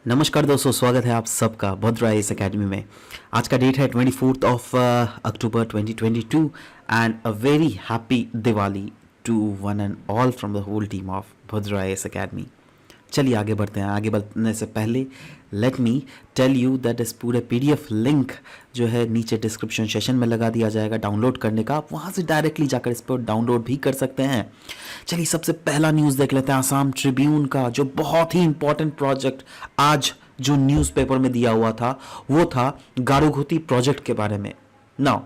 नमस्कार दोस्तों, स्वागत है आप सबका भद्रा आईएएस अकेडमी में। आज का डेट है 24 October 2022 and a very happy Diwali to one and all from the whole team of Bhadra IAS academy. चलिए आगे बढ़ते हैं। आगे बढ़ने से पहले let me tell you that इस पूरे पीडीएफ लिंक जो है नीचे डिस्क्रिप्शन सेशन में लगा दिया जाएगा डाउनलोड करने का। आप वहाँ से डायरेक्टली जाकर इस पर डाउनलोड भी कर सकते हैं। चलिए सबसे पहला न्यूज़ देख लेते हैं आसाम ट्रिब्यून का, जो बहुत ही इंपॉर्टेंट प्रोजेक्ट आज जो न्यूज़पेपर में दिया हुआ था वो था गारुघोती प्रोजेक्ट के बारे में। नाउ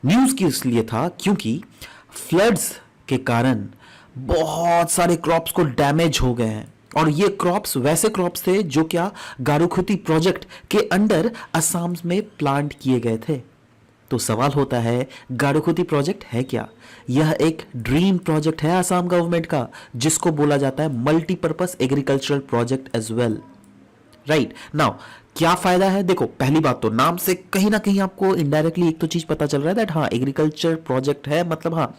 न्यूज़ किस लिए था? क्योंकि फ्लड्स के कारण बहुत सारे क्रॉप्स को डैमेज हो गए हैं और ये क्रॉप्स वैसे क्रॉप्स थे जो क्या गारुघोती प्रोजेक्ट के अंडर असम में प्लांट किए गए थे। तो सवाल होता है, गारुघोती प्रोजेक्ट है क्या? यह एक ड्रीम प्रोजेक्ट है असम गवर्नमेंट का, जिसको बोला जाता है multipurpose agricultural project as well. Right now क्या फायदा है? देखो, पहली बात तो नाम से कहीं ना कहीं आपको इनडायरेक्टली एक तो चीज पता चल रहा है दैट हाँ एग्रीकल्चर प्रोजेक्ट है, मतलब हाँ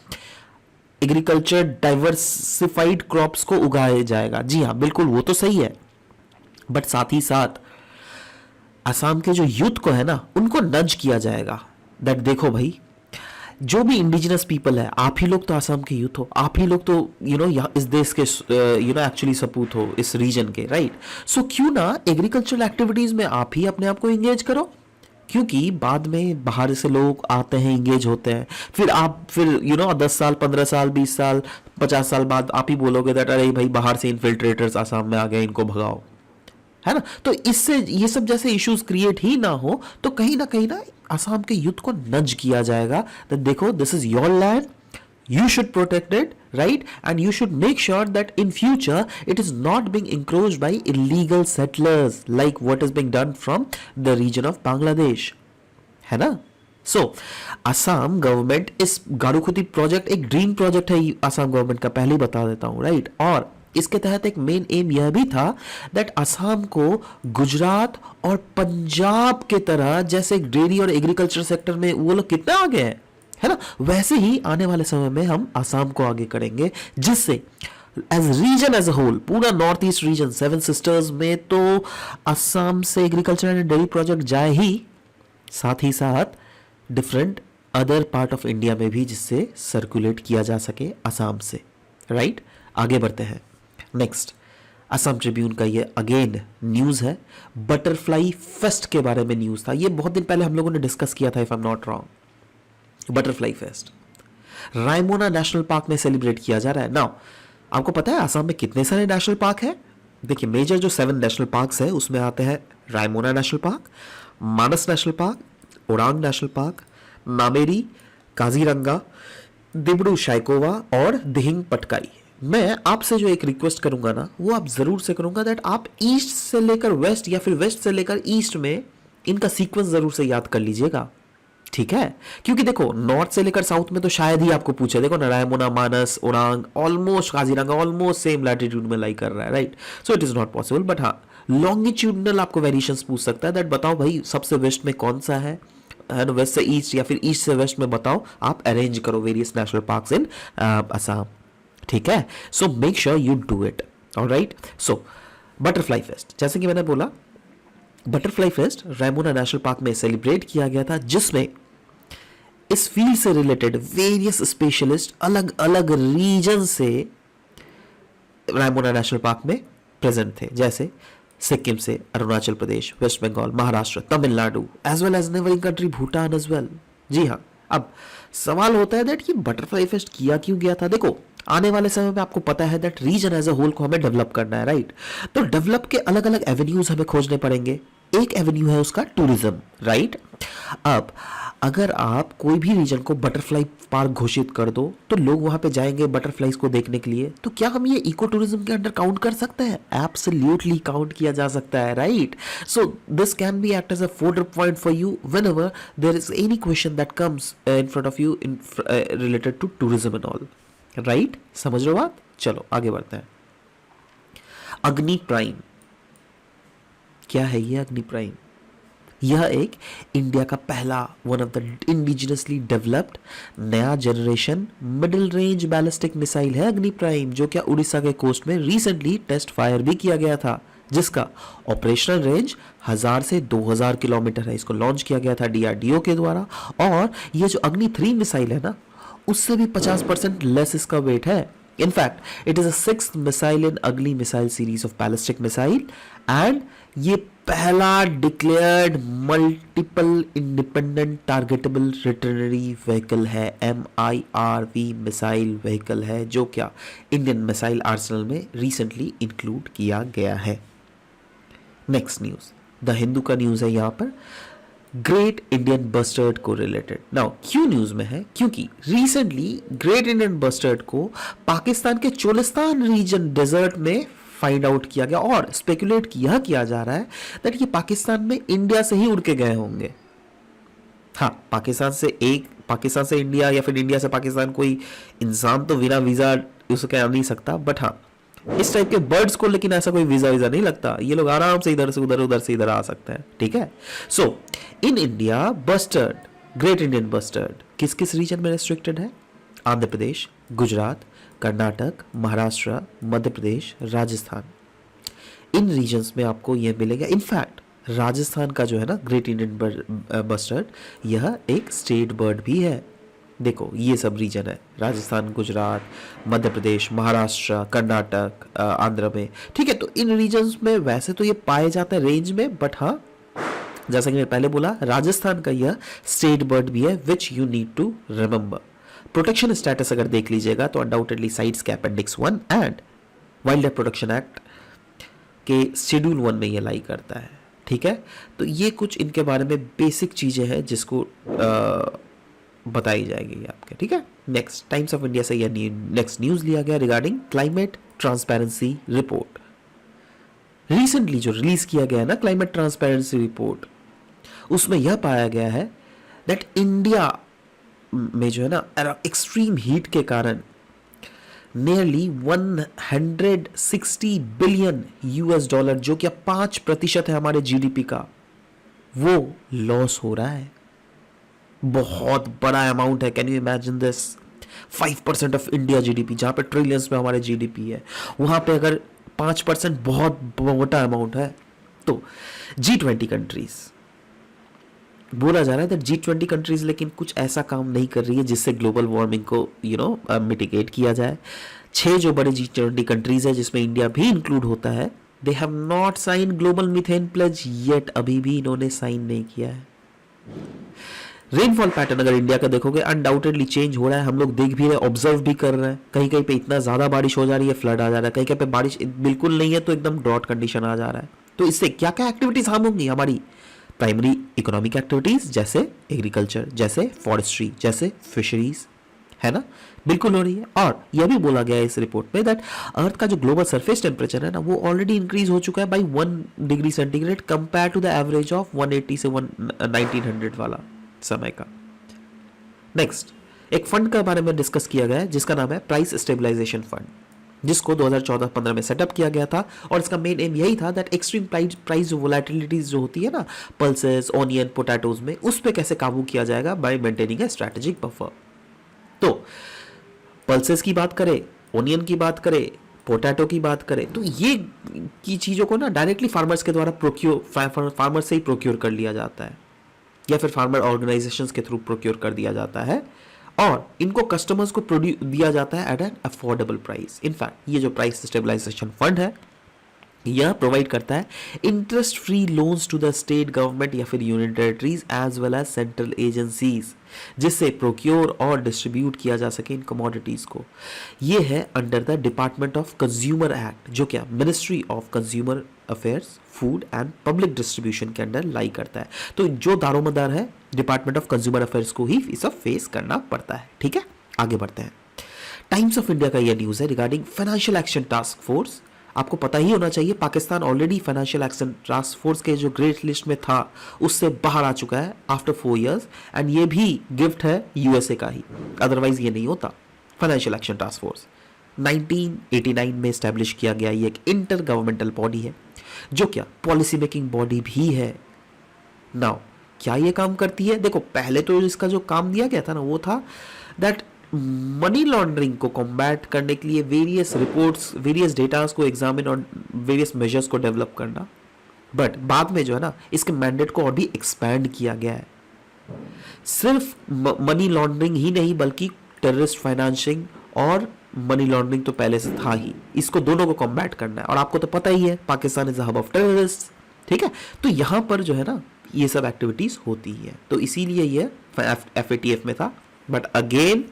एग्रीकल्चर डाइवर्सिफाइड क्रॉप्स को उगाया जाएगा। जी हाँ, बिल्कुल वो तो सही है, बट साथ ही साथ असम के जो यूथ को है ना उनको नज किया जाएगा दैट देखो भाई, जो भी इंडिजिनस पीपल है, आप ही लोग तो असम के यूथ हो, आप ही लोग तो यहाँ इस देश के एक्चुअली सपूत हो इस रीजन के, राइट? सो क्यों ना एग्रीकल्चरल एक्टिविटीज में आप ही अपने आप को एंगेज करो, क्योंकि बाद में बाहर से लोग आते हैं, एंगेज होते हैं, फिर आप 10 साल 15 साल 20 साल 50 साल बाद आप ही बोलोगे दैट अरे भाई बाहर से इन्फिल्ट्रेटर्स आसाम में आ गए, इनको भगाओ, है ना? तो इससे ये सब जैसे इश्यूज क्रिएट ही ना हो, तो कहीं ना असम के यूथ को नज किया जाएगा that देखो this is your land, you should protect it, right? And you should make sure that in future it is not being encroached by illegal settlers like what is being done from the region of Bangladesh, है ना? So Assam government इस गारुघोती project एक dream project है Assam government का, पहले ही बता देता हूँ, राइट? और इसके तहत एक मेन एम यह भी था दैट असम को गुजरात और पंजाब के तरह जैसे डेयरी और एग्रीकल्चर सेक्टर में वो लोग कितना आगे हैं, है ना, वैसे ही आने वाले समय में हम असम को आगे करेंगे, जिससे as region as a whole पूरा नॉर्थ ईस्ट रीजन 7 सिस्टर्स में तो असम से एग्रीकल्चर एंड डेयरी प्रोजेक्ट जाए ही, साथ ही साथ different other part of India में भी जिससे सर्कुलेट किया जा सके असम से, राइट? आगे बढ़ते हैं। नेक्स्ट असम ट्रिब्यून का ये अगेन न्यूज़ है, बटरफ्लाई फेस्ट के बारे में न्यूज़ था। ये बहुत दिन पहले हम लोगों ने डिस्कस किया था if I am not wrong. Butterfly fest Raimona national park में सेलिब्रेट किया जा रहा है। नाउ आपको पता है असम में कितने सारे नेशनल पार्क हैं? देखिए, मेजर जो 7 नेशनल पार्क्स है उसमें आते हैं Raimona national park, Manas national park, Orang national park, Nameri, Kaziranga, Dibru Saikhowa और दिहिंग पटकाई। मैं आपसे जो एक रिक्वेस्ट करूंगा ना, वो आप जरूर से करूंगा दैट आप ईस्ट से लेकर वेस्ट या फिर वेस्ट से लेकर ईस्ट में इनका सीक्वेंस जरूर से याद कर लीजिएगा, ठीक है? क्योंकि देखो नॉर्थ से लेकर साउथ में तो शायद ही आपको पूछे, देखो ना Raimona, Manas, Orang almost, Kaziranga almost same latitude में लाई कर रहा है, right? So it is not possible, but हाँ लॉन्गिट्यूडनल आपको वेरिएशंस पूछ सकता है दैट बताओ भाई सबसे वेस्ट में कौन सा है ना, वेस्ट से ईस्ट या फिर ईस्ट से वेस्ट में बताओ, आप अरेंज करो वेरियस नेशनल पार्क्स इन असम, ठीक है? So make sure you do it, alright? So butterfly fest, जैसे कि मैंने बोला, butterfly fest Raimona national park में सेलिब्रेट किया गया था, जिसमें इस फील्ड से रिलेटेड वेरियस स्पेशलिस्ट अलग अलग रीजन से रायमोना नेशनल पार्क में प्रेजेंट थे, जैसे सिक्किम से, Arunachal Pradesh, West Bengal, Maharashtra, Tamil Nadu, as well as neighbouring country Bhutan as well. जी हाँ, अब सवाल होता है दैट ये बटरफ्लाई फेस्ट किया क्यों गया था? देखो आने वाले समय में आपको पता है that region as a whole को हमें डेवलप करना है, राइट? तो डेवलप के अलग अलग एवेन्यूज हमें खोजने पड़ेंगे। एक एवेन्यू है उसका टूरिज्म, राइट? अब अगर आप कोई भी रीजन को बटरफ्लाई पार्क घोषित कर दो तो लोग वहां पे जाएंगे बटरफ्लाईज को देखने के लिए, तो क्या हम ये इको टूरिज्म के अंडर काउंट कर सकते हैं? एब्सोल्युटली काउंट किया जा सकता है, right? So this can be act as a folder point for you whenever there is any question that comes in front of you in related to tourism and all, right? समझ रहे हो बात? चलो आगे बढ़ते हैं। अग्नि प्राइम, क्या है ये अग्नि प्राइम? यह एक इंडिया का पहला one of the indigenously developed नया generation middle range ballistic missile है अग्नि प्राइम, जो क्या उड़ीसा के कोस्ट में रिसेंटली टेस्ट फायर भी किया गया था। जिसका ऑपरेशनल रेंज 1000 से 2000 किलोमीटर है। इसको लॉन्च किया गया था डीआरडीओ के द्वारा, और ये जो अग्नि 3 मिसाइल है ना, उससे भी 50% लेस इसका वेट है। In fact it is a 6th missile in Agni missile series of ballistic missile, and ये पहला डिक्लेयर्ड मल्टीपल इंडिपेंडेंट टारगेटेबल रिटर्नरी व्हीकल है, MIRV मिसाइल व्हीकल है, जो क्या इंडियन मिसाइल आर्सेनल में रिसेंटली इंक्लूड किया गया है। नेक्स्ट न्यूज द हिंदू का न्यूज है यहाँ पर, ग्रेट इंडियन बस्टर्ड को रिलेटेड। नाउ क्यों न्यूज में है, क्योंकि रिसेंटली ग्रेट इंडियन बस्टर्ड को पाकिस्तान के चोलिस्तान रीजन डेजर्ट में फाइंड आउट किया गया, और स्पेकुलेट किया जा रहा है दैट ये पाकिस्तान में इंडिया से ही उड़ के गए होंगे। हाँ, पाकिस्तान से इंडिया या फिर इंडिया से पाकिस्तान कोई इंसान तो बिना वीजा उसके आ नहीं सकता, बट हाँ इस टाइप के बर्ड्स को लेकिन ऐसा कोई वीजा नहीं लगता, ये लोग आराम से इधर से उधर, उधर से इधर आ सकते हैं। ठीक है, so in India bustard, great Indian bustard किस किस रीजन में रेस्ट्रिक्टेड है? आंध्र प्रदेश, गुजरात, कर्नाटक, महाराष्ट्र, मध्य प्रदेश, राजस्थान, इन रीजन्स में आपको यह मिलेगा। इनफैक्ट राजस्थान का जो है ना ग्रेट इंडियन बस्टर्ड, यह एक स्टेट बर्ड भी है। देखो ये सब रीजन है, राजस्थान, गुजरात, मध्य प्रदेश, महाराष्ट्र, कर्नाटक, आंध्र में। ठीक है, तो इन रीजन्स में वैसे तो ये पाए जाते हैं रेंज में, बट हाँ जैसा कि मैं पहले बोला, राजस्थान का यह स्टेट बर्ड भी है, which you need to remember. Protection status अगर देख लीजिएगा तो अनडाउटेडली साइट्स के appendix 1 and wild life protection act के शेड्यूल 1 में ये लाई करता है। ठीक है, तो ये कुछ इनके बारे में बेसिक चीजें हैं जिसको बताई जाएगी आपके। ठीक है, नेक्स्ट टाइम्स ऑफ इंडिया से यह नेक्स्ट न्यूज लिया गया regarding climate transparency report. Recently जो रिलीज किया गया है ना क्लाइमेट ट्रांसपेरेंसी रिपोर्ट, उसमें यह पाया गया है दैट इंडिया में जो है ना एक्सट्रीम हीट के कारण नियरली 160 बिलियन $, जो कि 5% है हमारे जीडीपी का, वो लॉस हो रहा है। बहुत बड़ा अमाउंट है, can you imagine this? 5% of India GDP, जहां पे ट्रिलियंस में हमारे जीडीपी है, वहां पे अगर 5% बहुत मोटा अमाउंट है। तो G20 कंट्रीज बोला जा रहा है दैट G20 कंट्रीज लेकिन कुछ ऐसा काम नहीं कर रही है जिससे ग्लोबल वार्मिंग को मिटिगेट किया जाए। 6 जो बड़े G20 कंट्रीज है जिसमें इंडिया भी इंक्लूड होता है, they have not sign global methane pledge yet, अभी भी इन्होंने साइन नहीं किया है। रेनफॉल पैटर्न अगर इंडिया का देखोगे अनडाउटेडली चेंज हो रहा है, हम लोग देख भी रहे हैं, ऑब्जर्व भी कर रहे हैं। कहीं कहीं पे इतना ज्यादा बारिश हो जा रही है, फ्लड आ जा रहा है, कहीं कहीं पे बारिश बिल्कुल नहीं है तो एकदम ड्रॉट कंडीशन आ जा रहा है। तो इससे क्या क्या एक्टिविटीज हार्म होंगी? हमारी प्राइमरी इकोनॉमिक एक्टिविटीज जैसे एग्रीकल्चर, जैसे फॉरेस्ट्री, जैसे फिशरीज, है ना, बिल्कुल हो रही है। और यह भी बोला गया है इस रिपोर्ट में दैट अर्थ का जो ग्लोबल सरफेस टेम्परेचर है ना, वो ऑलरेडी इंक्रीज हो चुका है by 1 degree centigrade compare to the average of 180 से 1900 वाला समय का। नेक्स्ट एक फंड के बारे में डिस्कस किया गया है जिसका नाम है प्राइस स्टेबलाइजेशन फंड, जिसको 2014-15 में सेटअप किया गया था, और इसका मेन एम यही था दैट एक्सट्रीम प्राइस वोलेटिलिटीज जो होती है ना पल्सेस, ऑनियन, पोटैटोज में, उस पे कैसे काबू किया जाएगा बाय मेंटेनिंग ए स्ट्रेटेजिक बफर। तो पल्सेस की बात करें, ऑनियन की बात करें, पोटैटो की बात करें, तो ये की चीजों को ना डायरेक्टली फार्मर्स के द्वारा फार्मर से ही प्रोक्योर कर लिया जाता है, या फिर फार्मर ऑर्गेनाइजेशंस के थ्रू प्रोक्योर कर दिया जाता है, और इनको कस्टमर्स को दिया जाता है at an affordable price. In fact ये जो प्राइस स्टेबलाइजेशन फंड है, यह प्रोवाइड करता है interest free loans to the state government या फिर union territories as well as central agencies, जिससे प्रोक्योर और डिस्ट्रीब्यूट किया जा सके इन कमोडिटीज को। यह है under the department of consumer act, जो क्या ministry of consumer affairs, food and public distribution के अंडर लाई करता है। तो जो दारोमदार है डिपार्टमेंट ऑफ कंज्यूमर अफेयर्स को ही ये सब फेस करना पड़ता है। ठीक है, आगे बढ़ते हैं। टाइम्स ऑफ इंडिया का यह न्यूज है regarding financial action task force. आपको पता ही होना चाहिए Pakistan already financial action task force के जो ग्रेट लिस्ट में था उससे बाहर आ चुका है आफ्टर 4 years, एंड ये भी गिफ्ट है यूएसए का ही, अदरवाइज ये नहीं होता। फाइनेंशियल एक्शन टास्क फोर्स 1989 में स्टैब्लिश किया गया, ये एक इंटर गवर्नमेंटल बॉडी है जो क्या पॉलिसी मेकिंग बॉडी भी है। नाउ क्या ये काम करती है? देखो पहले तो इसका जो काम दिया गया था ना वो था दैट मनी लॉन्ड्रिंग को कॉम्बैट करने के लिए वेरियस रिपोर्ट्स, वेरियस डेटास को एग्जामिन और वेरियस मेजर्स को डेवलप करना। बट बाद में जो है ना, इसके मैंडेट को और भी एक्सपैंड किया गया है। सिर्फ मनी लॉन्ड्रिंग ही नहीं बल्कि टेररिस्ट फाइनेंसिंग और मनी लॉन्ड्रिंग तो पहले से था ही, इसको दोनों को कॉम्बैट करना है। और आपको तो पता ही है Pakistan is the hub of terrorist, ठीक है। तो यहां पर जो है ना ये सब एक्टिविटीज होती है, तो इसीलिए ये FATF में था। बट अगेन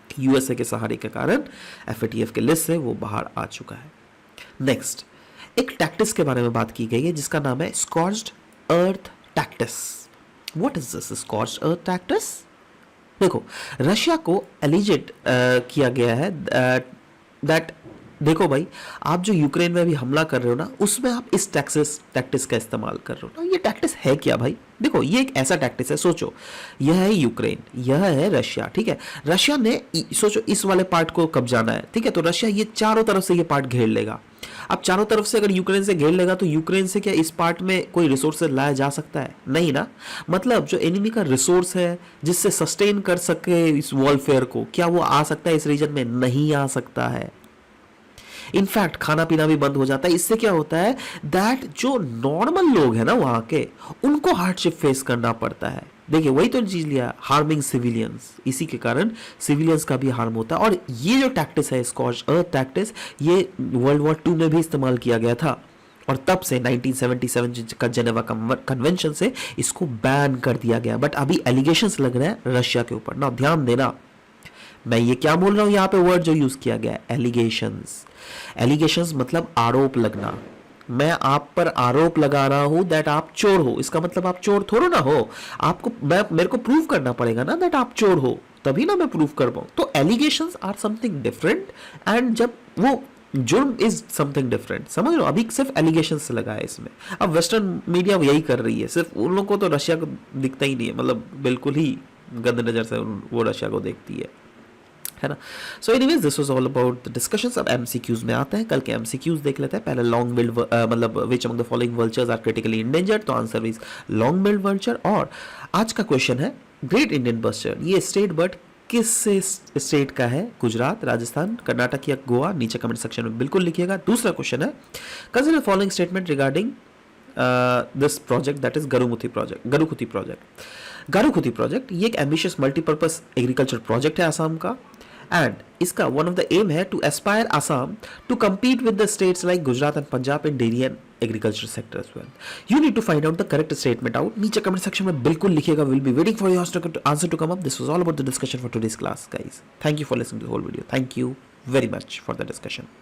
यूएसए के सहारे के कारण FATF के लिस्ट से वो बाहर आ चुका है। नेक्स्ट एक टैक्टिस के बारे में बात की गई है जिसका नाम है scorched earth tactics. What is this scorched earth tactics? देखो, रशिया को एलिजेट किया गया है दैट देखो भाई, आप जो यूक्रेन में अभी हमला कर रहे हो ना, उसमें आप इस टैक्टिस का इस्तेमाल कर रहे हो ना। ये टैक्टिस है क्या भाई? देखो, ये एक ऐसा टैक्टिस है, सोचो यह है यूक्रेन, यह है रशिया, ठीक है। रशिया ने सोचो इस वाले पार्ट को कब्जाना है, ठीक है, तो रशिया ये चारों तरफ से ये पार्ट घेर लेगा। अब चारों तरफ से अगर यूक्रेन से घेर लेगा तो यूक्रेन से क्या इस पार्ट में कोई रिसोर्स लाया जा सकता है? नहीं ना। मतलब जो एनिमी का रिसोर्स है जिससे सस्टेन कर सके इस वॉरफेयर को, क्या वो आ सकता है इस रीजन में? नहीं आ सकता है। इनफैक्ट खाना पीना भी बंद हो जाता है। इससे क्या होता है दैट जो नॉर्मल लोग हैं ना वहां के, उनको हार्डशिप फेस करना पड़ता है। देखिए, वही तो चीज लिया, हार्मिंग सिविलियंस, इसी के कारण सिविलियंस का भी हार्म होता है। और ये जो टैक्टिस है स्कॉच अर्थ टैक्टिस, ये वर्ल्ड वॉर 2 में भी इस्तेमाल किया गया था और तब से 1977 का जेनेवा कन्वेंशन से इसको बैन कर दिया गया। बट अभी एलिगेशंस लग रहे हैं रशिया के ऊपर ना। ध्यान देना, मैं ये क्या बोल रहा हूं, यहां पे वर्ड जो यूज किया गया है एलिगेशंस। एलिगेशंस मतलब आरोप लगना। मैं आप पर आरोप लगा रहा हूं दैट आप चोर हो, इसका मतलब आप चोर थोड़ा ना हो। आपको मेरे को प्रूव करना पड़ेगा ना दैट आप चोर हो, तभी ना मैं प्रूव कर पाऊं। तो allegations are something different and जब वो जुर्म इज समथिंग डिफरेंट, समझ लो। अभी सिर्फ एलिगेशन से लगा है इसमें। अब वेस्टर्न मीडिया यही कर रही है, सिर्फ उन लोगों को तो रशिया को दिखता ही नहीं है, मतलब बिल्कुल ही गंद नजर से वो रशिया को देखती है ना। So anyways this was all about the discussions. अब एमसीक्यूज में आते हैं, कल के एमसीक्यूज देख लेते हैं। पहले लॉन्ग बिल्ड मतलब which among the following vultures are critically endangered, तो answer is long billed vulture. और आज का क्वेश्चन है ग्रेट इंडियन बस्टर्ड, ये स्टेट बर्ड किस स्टेट का है? गुजरात, राजस्थान, कर्नाटक या गोवा? नीचे कमेंट सेक्शन में बिल्कुल लिखिएगा। दूसरा क्वेश्चन है consider following statement regarding this project that is Garukhuti project. Garukhuti project ये एक एम्बिशियस मल्टीपर्पज एग्रीकल्चर प्रोजेक्ट है आसाम का, एंड इसका वन ऑफ द एम है to aspire Assam to compete with the states like Gujarat and Punjab in dairy and agriculture sector as well. You need to find out the correct statement out. नीचे comment section में बिल्कुल लिखिएगा. We'll be waiting for your answer to come up. This was all about the discussion for today's class, guys. Thank you for listening to the whole video. Thank you very much for the discussion.